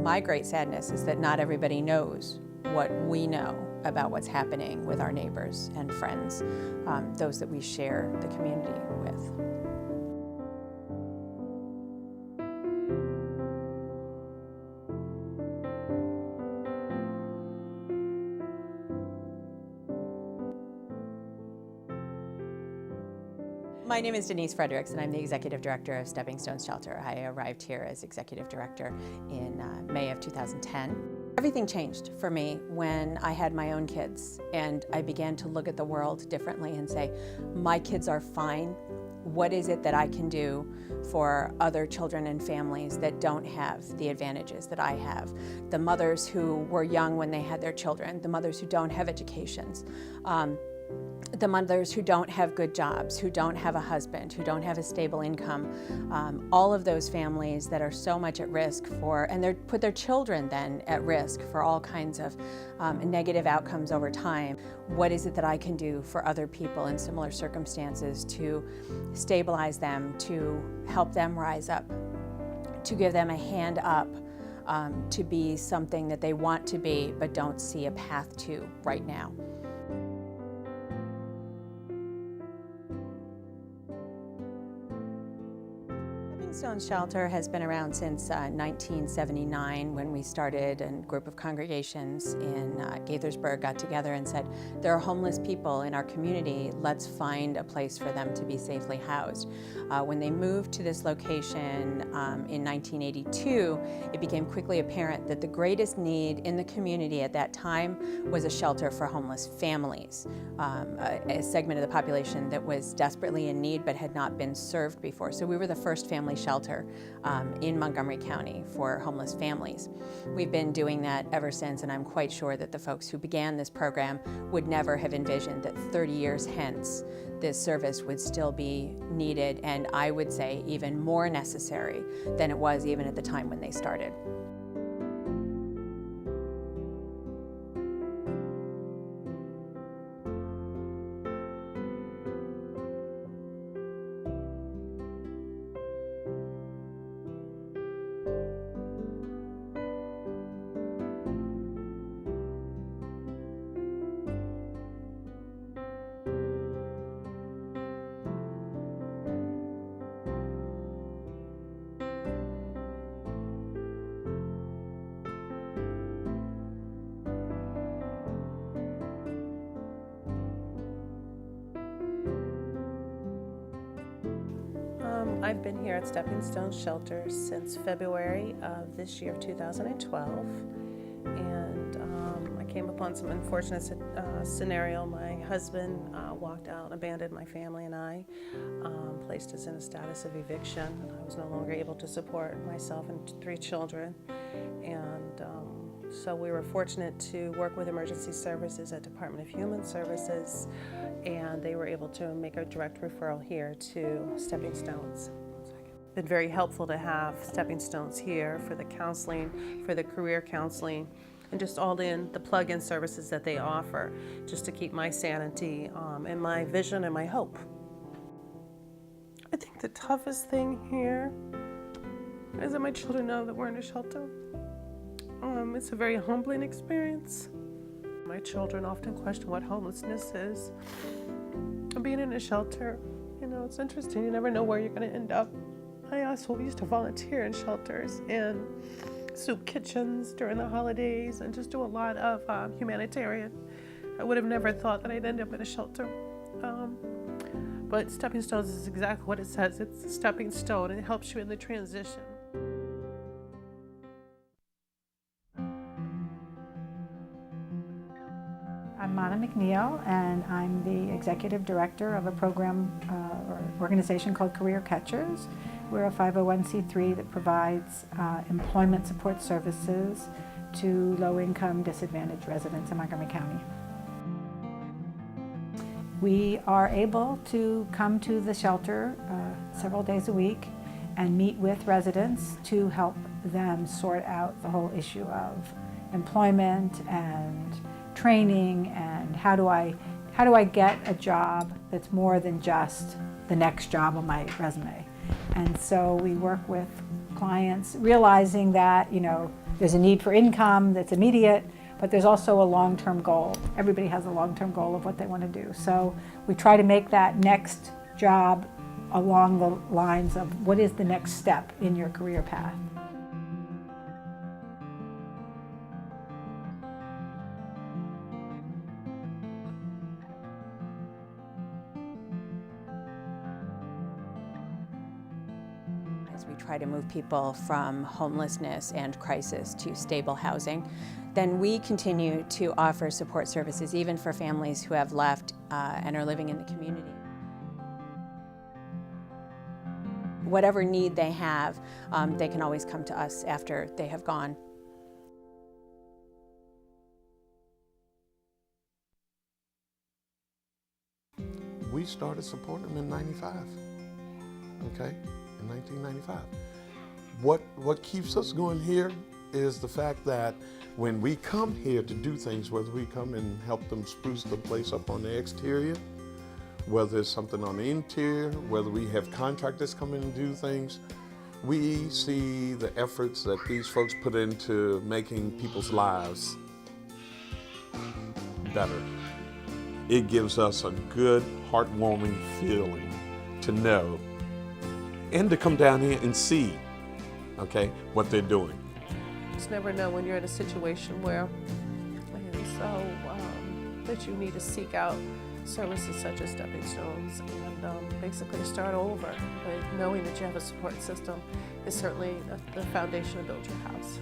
My great sadness is that not everybody knows what we know about what's happening with our neighbors and friends, those that we share the community with. My name is Denise Fredericks, and I'm the Executive Director of Stepping Stones Shelter. I arrived here as Executive Director in May of 2010. Everything changed for me when I had my own kids, and I began to look at the world differently and say, my kids are fine. What is it that I can do for other children and families that don't have the advantages that I have? The mothers who were young when they had their children, the mothers who don't have educations, the mothers who don't have good jobs, who don't have a husband, who don't have a stable income, all of those families that are so much at risk for, and they put their children then at risk for all kinds of negative outcomes over time. What is it that I can do for other people in similar circumstances to stabilize them, to help them rise up, to give them a hand up, to be something that they want to be but don't see a path to right now? Stepstones Shelter has been around since 1979, when we started, and a group of congregations in Gaithersburg got together and said, there are homeless people in our community, let's find a place for them to be safely housed. When they moved to this location in 1982, it became quickly apparent that the greatest need in the community at that time was a shelter for homeless families, a segment of the population that was desperately in need but had not been served before. So we were the first family shelter in Montgomery County for homeless families. We've been doing that ever since, and I'm quite sure that the folks who began this program would never have envisioned that 30 years hence this service would still be needed, and I would say even more necessary than it was even at the time when they started. I've been here at Stepping Stones Shelter since February of this year, 2012, and I came upon some unfortunate scenario. My husband walked out, abandoned my family and I, placed us in a status of eviction. I was no longer able to support myself and 3 children, and so we were fortunate to work with emergency services at Department of Human Services, and they were able to make a direct referral here to Stepping Stones. It's been very helpful to have Stepping Stones here for the counseling, for the career counseling, and just all in the plug-in services that they offer, just to keep my sanity and my vision and my hope. I think the toughest thing here is that my children know that we're in a shelter. It's a very humbling experience. My children often question what homelessness is. Being in a shelter, you know, it's interesting. You never know where you're going to end up. I also used to volunteer in shelters and soup kitchens during the holidays and just do a lot of humanitarian. I would have never thought that I'd end up in a shelter. But Stepping Stones is exactly what it says. It's a stepping stone, and it helps you in the transition. I'm Mona McNeil, and I'm the Executive Director of a program or organization called Career Catchers. We're a 501c3 that provides employment support services to low-income, disadvantaged residents in Montgomery County. We are able to come to the shelter several days a week and meet with residents to help them sort out the whole issue of employment and training, and how do I get a job that's more than just the next job on my resume. And so we work with clients realizing that, you know, there's a need for income that's immediate, but there's also a long-term goal. Everybody has a long-term goal of what they want to do. So we try to make that next job along the lines of what is the next step in your career path. As we try to move people from homelessness and crisis to stable housing, then we continue to offer support services even for families who have left and are living in the community. Whatever need they have, they can always come to us after they have gone. We started supporting them in 95, okay, in 1995. What keeps us going here is the fact that when we come here to do things, whether we come and help them spruce the place up on the exterior, whether it's something on the interior, whether we have contractors come in and do things, we see the efforts that these folks put into making people's lives better. It gives us a good, heartwarming feeling to know and to come down here and see, okay, what they're doing. Just never know when you're in a situation where that you need to seek out services such as Stepping Stones and basically start over. But knowing that you have a support system is certainly the foundation to build your house.